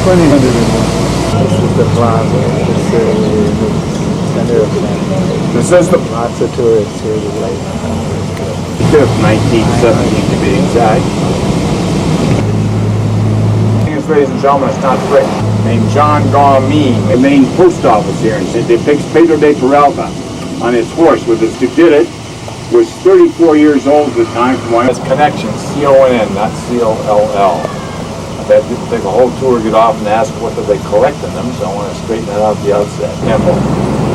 This is the plaza. This is the Lots of tourists here today. 5th, 1917 to be exact. Ladies and gentlemen, it's not Frick. Named John Gaumee, the main post office here, and it depicts Pedro de Peralta on his horse with his who did it, was 34 years old at the time from one. It's connection, C-O-N, not C-O-L-L. I had to take a whole tour, get off and ask what did they collect in them, so I want to straighten that out at the outset. Temple.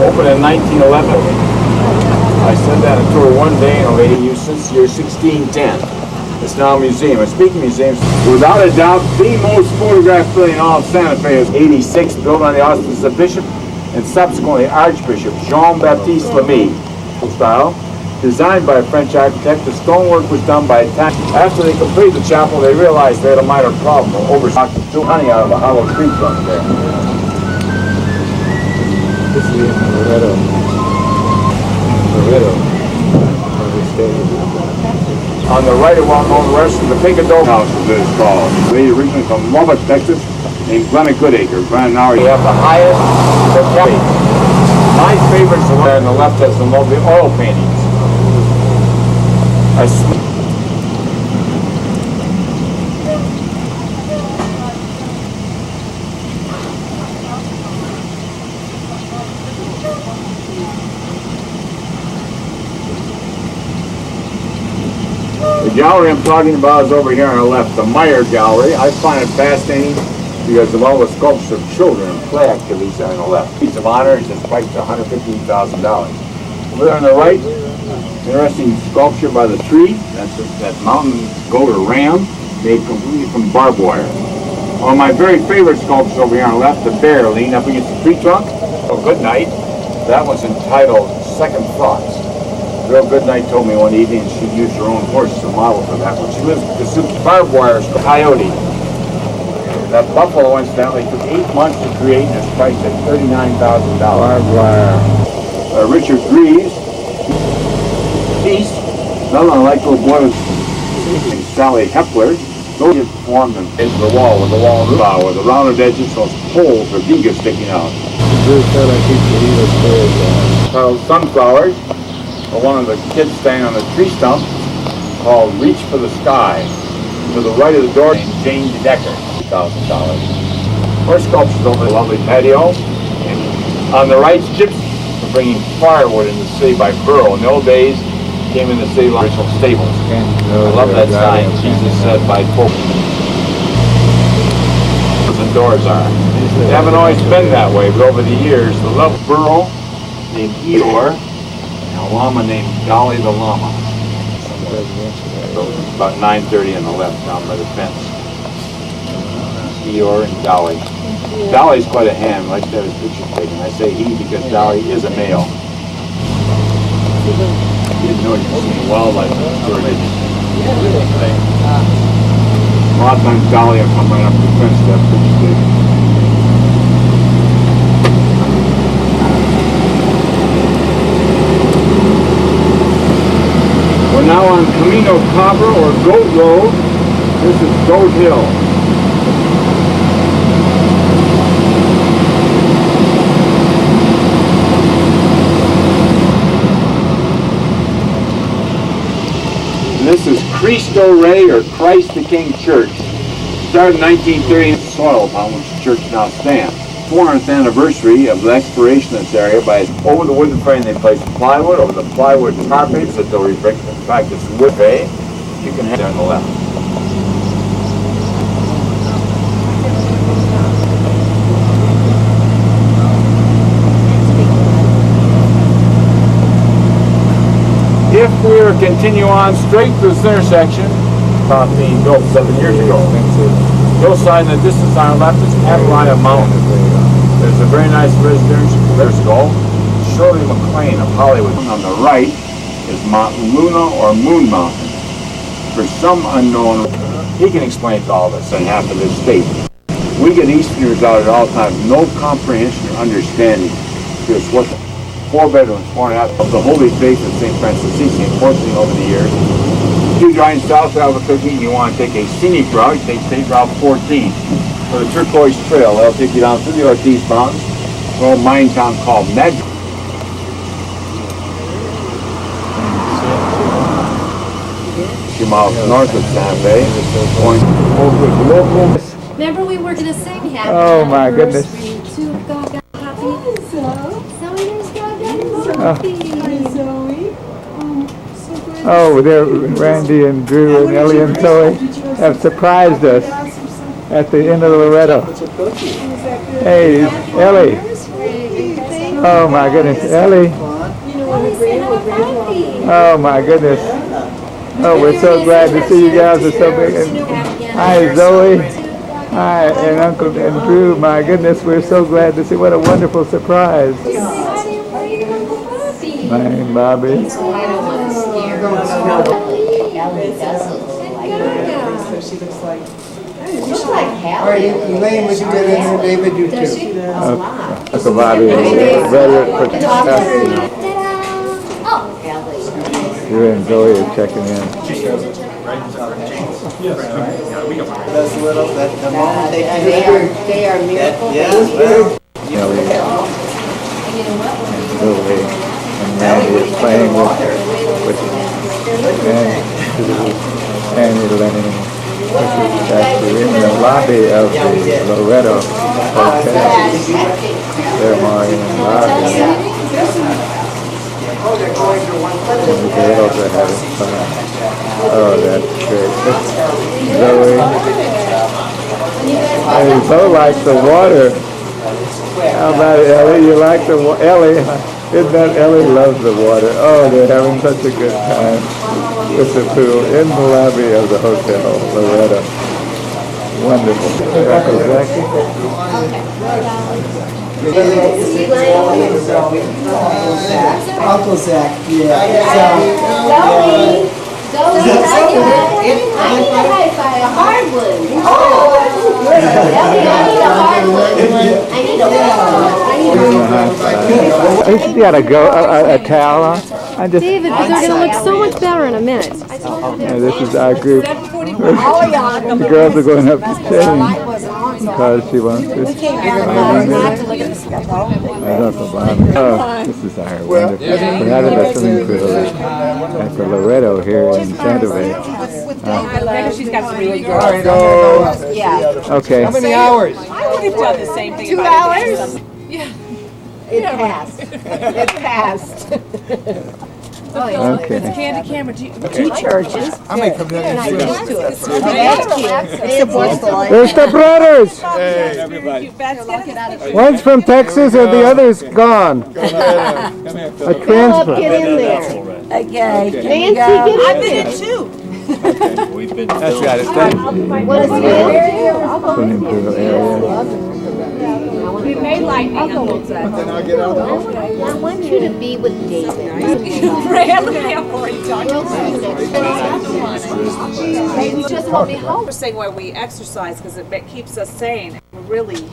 Opened in 1911. I sent that a tour one day and a lady used since year 1610. It's now a museum. And speaking of museums, without a doubt, the most photographed building in all of Santa Fe is 86, built on the auspices of Bishop and subsequently Archbishop Jean-Baptiste Lamy style. Designed by a French architect, the stonework was done by Italian. After they completed the chapel, they realized they had a minor problem of overstocked honey out of a hollow tree trunk there. This is the Loretto. On the right, a well-known restaurant, the Picadillo House, as it is called. They originally from Lubbock, Texas, named Glenna Goodacre. Glenna, now you have the highest locality. My favorites are there on the left has the lovely oil paintings. The gallery I'm talking about is over here on the left, the Meyer Gallery. I find it fascinating because of all the sculptures of children and play activities on the left. Piece of honor is just priced $115,000. Over there on the right, interesting sculpture by the tree. That's that mountain goat or ram made completely from barbed wire. One of my very favorite sculptures over here on the left, the bear leaning up against the tree trunk. Oh, good night. That was entitled Second Thoughts. Real Goodnight told me one evening she used her own horse as a model for that one. She lives in Kasuki. Barbed wire is coyote. That buffalo, incidentally, took 8 months to create and is priced at $39,000. Barbed wire. Richard Greaves. East. Another one I like to boy was Sally Hepler. Those are formed into the wall with the wall with the rounded edges, those poles or vigas sticking out. Sunflowers. One of the kids standing on the tree stump called Reach for the Sky. To the right of the door, Jane Decker, $1,000. Horse sculptures over the lovely patio. And on the right, gypsies for bringing firewood into the city by burro. In the old days, came in the city like original stables. I love that sign. Jesus said by folk. The doors are. They haven't always been that way, but over the years, the love burro named Eeyore, a llama named Dolly the Llama. About 9:30 on the left down by the fence. Eeyore and Dolly. Dolly's quite a ham. I like to have his picture taken. I say he because Dolly is a male. You didn't know you were seeing wildlife in the story, did you? A lot of times Dolly will come right up to the fence to have pictures taken. We're now on Camino Cabra or Goat Road. This is Goat Hill. And this is Cristo Rey or Christ the King Church. Started in 1930 soil upon which the church now stands. 400th anniversary of the exploration of this area by over the wooden frame they placed plywood, over the plywood carpets that they'll rebrick. In fact, it's wood bay. You can have it on the left. If we were to continue on straight to this intersection, being built 7 years ago, you'll find the distance on the left is Catalina Mountain. There's a very nice residential Shirley MacLaine of Hollywood. On the right is Mount Luna or Moon Mountain. For some unknown, he can explain to all of us in half of this state. We get Easterners out at all times, no comprehension or understanding. Because what the 4 bedrooms, 4.5 of the Holy Faith of St. Francis Assisi, unfortunately over the years. If you drive south out of 13 and you want to take a scenic route, you take State Route 14. for the Turquoise Trail. That'll take you down through the Ortiz Mountains to a little mine town called Med. A few miles north of San Fe, going over the local. Remember we were gonna sing happy Oh, my goodness. anniversary to Gaga Happy. Zoe, there's Gaga. Oh, there, Randy and Drew and Ellie and Zoe have surprised us at the end of Loretto. Hey, Ellie. Oh my goodness, Ellie. Oh my goodness. Oh, we're so glad to see you guys. Are so big. And hi, Zoe. Hi, and Uncle and Drew. My goodness, we're so glad to see. What a wonderful surprise. My Bobby. So she looks like. All right, Elaine, would you get in there, David? You too. Uncle Bobby is veteran for You and Zoe are checking in. That's little, that the moment they They are miracle Yes, Ellie and Zoe and Randy is playing with Annie Lennon. This is actually in the lobby of the Loretto Hotel. There, Maureen and Bobby. Oh, they're going to one And the girls are having fun. Oh, that's great. Zoe. I so like the water. How about it, Ellie? You like the water? Ellie, isn't that Ellie loves the water? Oh, they're having such a good time with the pool in the lobby of the hotel, Loretto. Wonderful. Uncle Jackie? Uncle Zach, yeah. Zoe, I need a high five, a hard one. Oh, I need a I just got to go, a towel on. I just, David, but they're gonna look so much better in a minute. this is our group. The girls are going up to change because she wants to. Oh, this is our wonderful. We're having a swimming pool at the Loretto here in Santa Fe. She's got some really good. Okay. How many hours? I would have done the same thing. 2 hours? It passed. It passed. Okay. Candy camera. Two churches. I may come down and see It's a boy's life. There's the brothers. Hey. One's from Texas and the other's gone. A transfer. Get in there. Okay. Nancy, get in there. too. That's got it. Thank you. What is it? Swimming pool area. We may like I want you to be with David. Ran look at him already talking. He just want me home. We're saying why we exercise because it keeps us sane. We're really,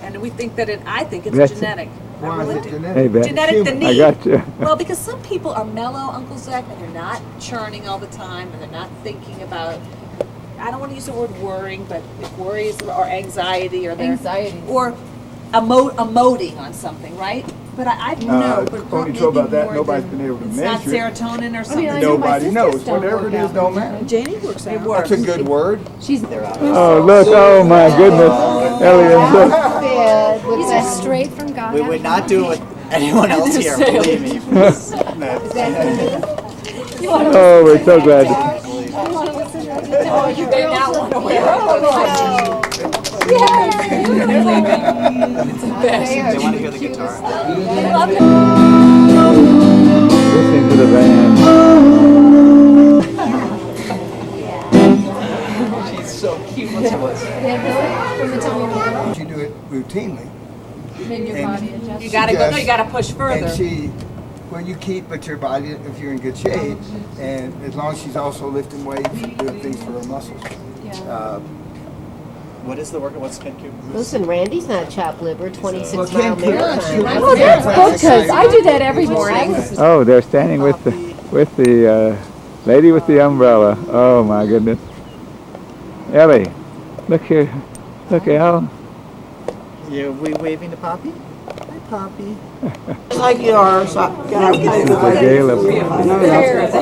and we think that I think it's That's- genetic. I really do. Hey, Ben. Genetic, the I need. got you. Well, because some people are mellow, Uncle Zach, and they're not churning all the time, and they're not thinking about. I don't want to use the word worrying, but if worry is or anxiety or or emoting on something, right? But I know. But only maybe true about that, more nobody's than- been able to it's measure it. not serotonin or something. Nobody knows. Whatever it is, don't matter. Janie works out. It works. That's a good word. Oh, look. Oh, my goodness. Ellie and Zoe. These are straight from Gaga. We would not do it with anyone else here, believe me. Oh, we're so glad. You may not want to wear They want to hear the guitar. Listening to the band. She's so cute. You do it routinely. You gotta go. No, you gotta push further. And well, you keep with your body if you're in good shape, and as long as she's also lifting weights, doing things for her muscles. What is the workout? What's Ken Cube? Listen, Randy's not chopped liver, 26 Well, mile Ken Cube- marathon. Oh, that's good, because I do that every morning. Oh, they're standing with the lady with the umbrella. Oh, my goodness. Ellie, look here. Look, Al. Yeah, we waving to Poppy? Hi, Poppy. Like yours. This is the gala. The hair, my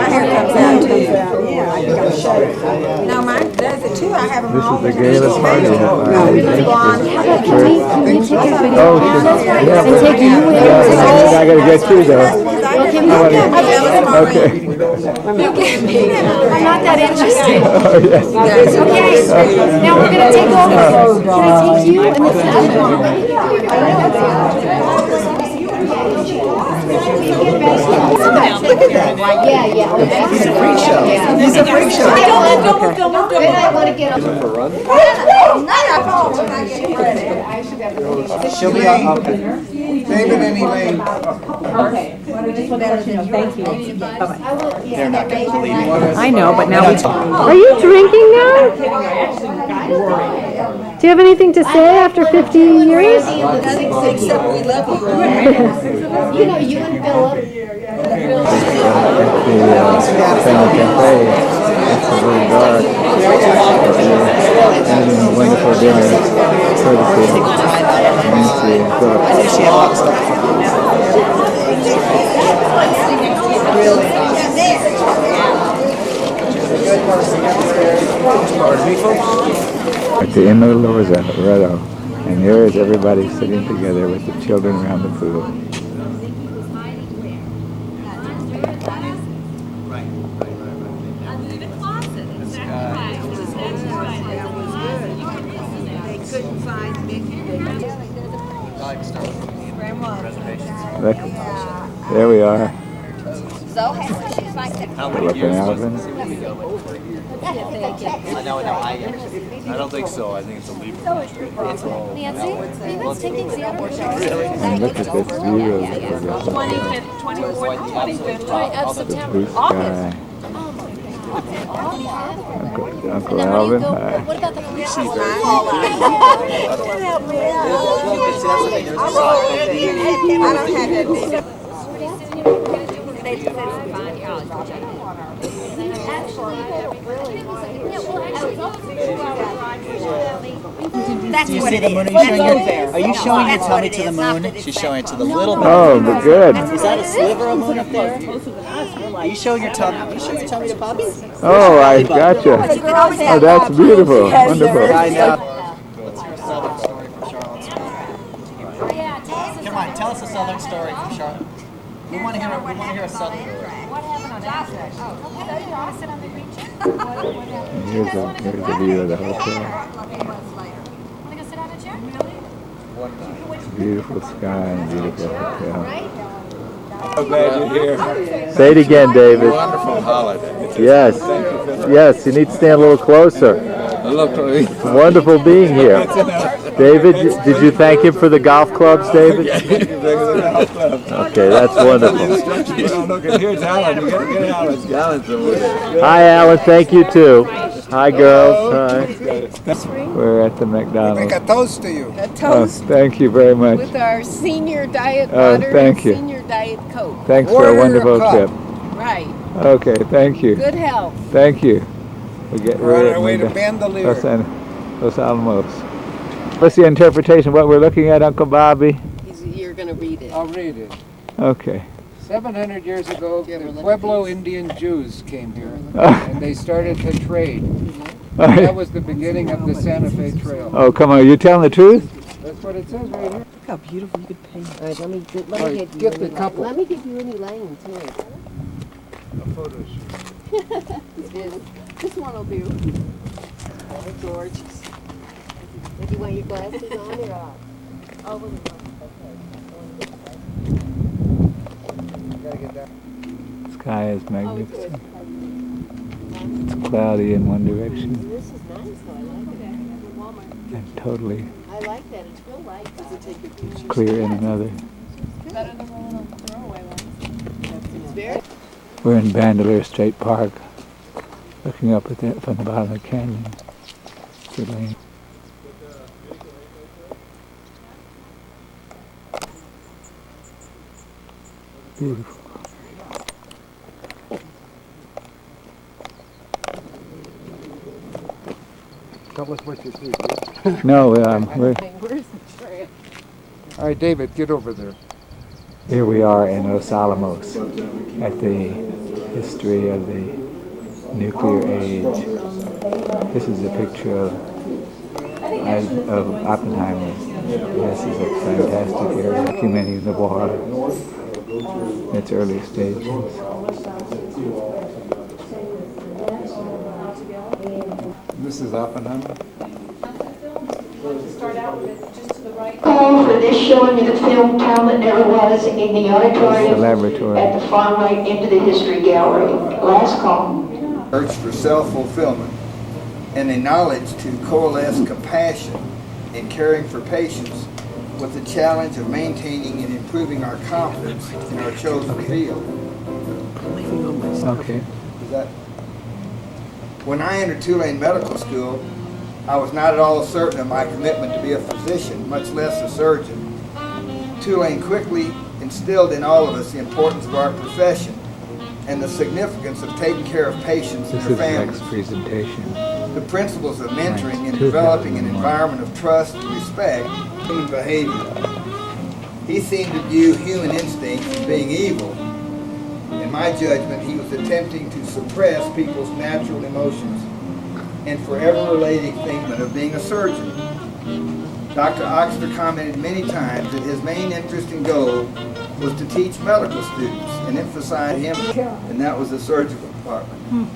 hair comes out too. No, mine does it too. I have them This all. is the gala party. Oh, yeah. And take you with Yeah, I gotta get you though. Okay. I'm not that interested. Oh, yes. Okay, now we're gonna take over. Can I take you and this Yeah, yeah. He's a freak show. He's a freak show. She'll be up. David and Elaine. They're not going to believe me. I know, but now we Are you drinking now? Do you have anything to say after 50 years? Except we love you. You know, you and Philip. Family Cafe. It's a little dark. Having a wonderful dinner. Courtesy of Nancy and Philip. She had a lot of stuff. At the Inn of the Loretto, and here is everybody sitting together with the children around the pool. Look, there we are. Philip and Alvin. I don't think so. I think it's a Libra. It's all Nancy, are you guys taking Xander? And look at this view of the 25th, 24th, 25th Of September. blue sky. Uncle Alvin, hi. What about the police? Do you see the moon? Are you showing your tummy to the moon? She's showing it to the little moon. Oh, but good. Is that a sliver of moon up there? Are you showing your tummy? Are you showing your tummy to Poppy? Oh, I gotcha. Oh, that's beautiful. Wonderful. I know. Let's hear a southern story from Charlotte's. Come on, tell us a southern story from Charlotte. We want to hear a southern story. Here's a view of the hotel. Beautiful sky and beautiful hotel. So glad you're here. Say it again, David. Wonderful holiday. Yes. Yes, you need to stand a little closer. Wonderful being here. David, did you thank him for the golf clubs, David? Okay, that's wonderful. Here's Alan. You gotta get Alan. Alan's over there. Hi, Alan. Thank you, too. Hi, girls. Hi. We're at the McDonald's. Make a toast to you. a toast Thank you very much. with our senior diet Oh, water thank and you. senior diet Coke. Thanks for Order a your wonderful cup. trip. Right. Okay, thank you. Good health. Thank you. We're on our way to Bandelier. Los Alamos. What's the interpretation? What we're looking at, Uncle Bobby? You're going to read it. I'll read it. Okay. 700 years ago, the Pueblo Indian Jews came here, Oh, and they started to trade. That was the beginning of the Santa Fe Trail. oh, come on. You telling the truth? That's what it says right here. Look how beautiful you could paint. All right, let me Get the couple. Let me give you any lane too. A photo shoot. This one will do. Oh, George. Do you want your glasses on or off? Gotta get that. Sky is magnificent. It's cloudy in one direction This is nice though, I like it. and totally I like that, it's real light. Does it take your picture? clear in another. Better than the little throwaway ones. It's very. We're in Bandelier State Park, looking up at that from the bottom of the canyon. Good lane. Beautiful. Tell us what you see. No, we're, Where's the trail? All right, David, get over there. here we are in Los Alamos at the history of the nuclear age. This is a picture of Oppenheimer. This is a fantastic area, documenting the war in its early stages. This is Oppenheimer. Call for this showing of the film Town That Never Was in the auditorium The laboratory. at the far right into the history gallery. Last call. Search for self-fulfillment and a knowledge to coalesce compassion in caring for patients with the challenge of maintaining and improving our confidence in our chosen field. Okay. Is that? When I entered Tulane Medical School, I was not at all certain of my commitment to be a physician, much less a surgeon. Tulane quickly instilled in all of us the importance of our profession and the significance of taking care of patients and This their is the families. next presentation. The principles of mentoring and developing an environment of trust and respect, human behavior. He seemed to view human instincts as being evil. In my judgment, he was attempting to suppress people's natural emotions and forever relating statement of being a surgeon. Dr. Oxford commented many times that his main interest and goal was to teach medical students and emphasize him, and that was the surgical department.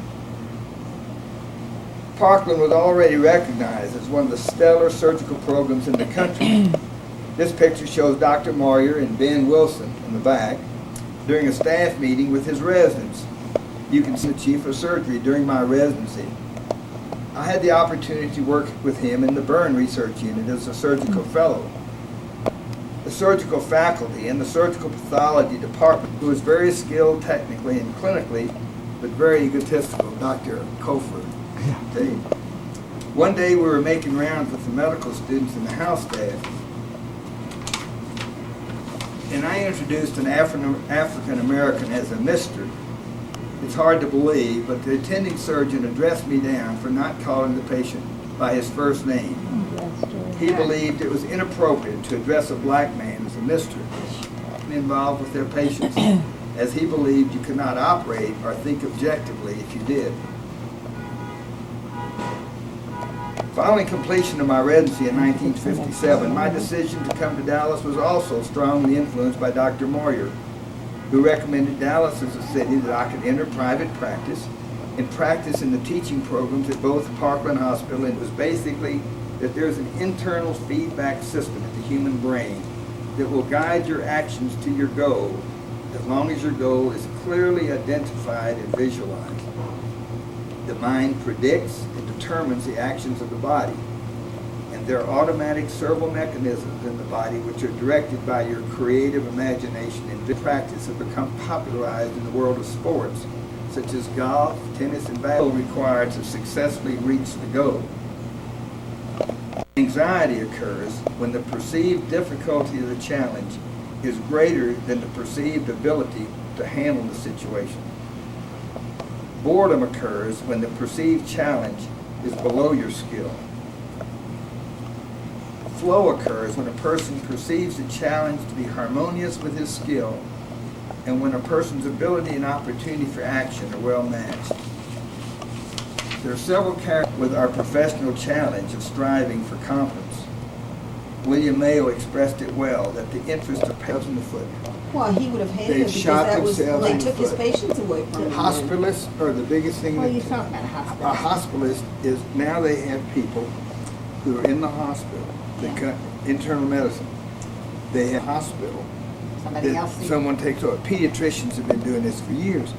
Parkland was already recognized as one of the stellar surgical programs in the country. This picture shows Dr. Moyer and Ben Wilson in the back during a staff meeting with his residents. You can see the chief of surgery during my residency. I had the opportunity to work with him in the burn research unit as a surgical fellow. The surgical faculty and the surgical pathology department, who was very skilled technically and clinically, but very egotistical, Dr. Kofer. One day we were making rounds with the medical students and the house staff, and I introduced an African American as a Mr. It's hard to believe, but the attending surgeon addressed me down for not calling the patient by his first name. He believed it was inappropriate to address a black man as a Mr. involved with their patients, as he believed you could not operate or think objectively if you did. Following completion of my residency in 1957, my decision to come to Dallas was also strongly influenced by Dr. Moyer, who recommended Dallas as a city that I could enter private practice and practice in the teaching programs at both Parkland Hospital. And it was basically that there's an internal feedback system in the human brain that will guide your actions to your goal as long as your goal is clearly identified and visualized. The mind predicts and determines the actions of the body, and there are automatic servo mechanisms in the body which are directed by your creative imagination, and this practice have become popularized in the world of sports, such as golf, tennis, and basketball, required to successfully reach the goal. Anxiety occurs when the perceived difficulty of the challenge is greater than the perceived ability to handle the situation. Boredom occurs when the perceived challenge is below your skill. Flow occurs when a person perceives the challenge to be harmonious with his skill and when a person's ability and opportunity for action are well matched. There are several characters with our professional challenge of striving for competence. William Mayo expressed it well, that the interest of patients in the foot. Well, he would have hated They've it because shot that was, themselves they in the took his foot. patients away from him. Hospitalists are the biggest thing. Well, you're talking about a hospital. A hospitalist is, now they have people who are in the hospital, they cut internal medicine. They have hospital. Somebody that else. someone takes over. Pediatricians have been doing this for years.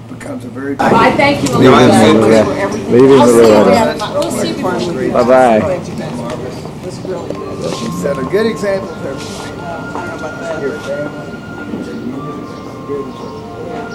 Becomes a very. I thank you. Leave him Elizabeth, with for that. everything. Leave him I'll with see you. that. We'll see you before. Bye-bye. Set a good example for everybody. Here, family.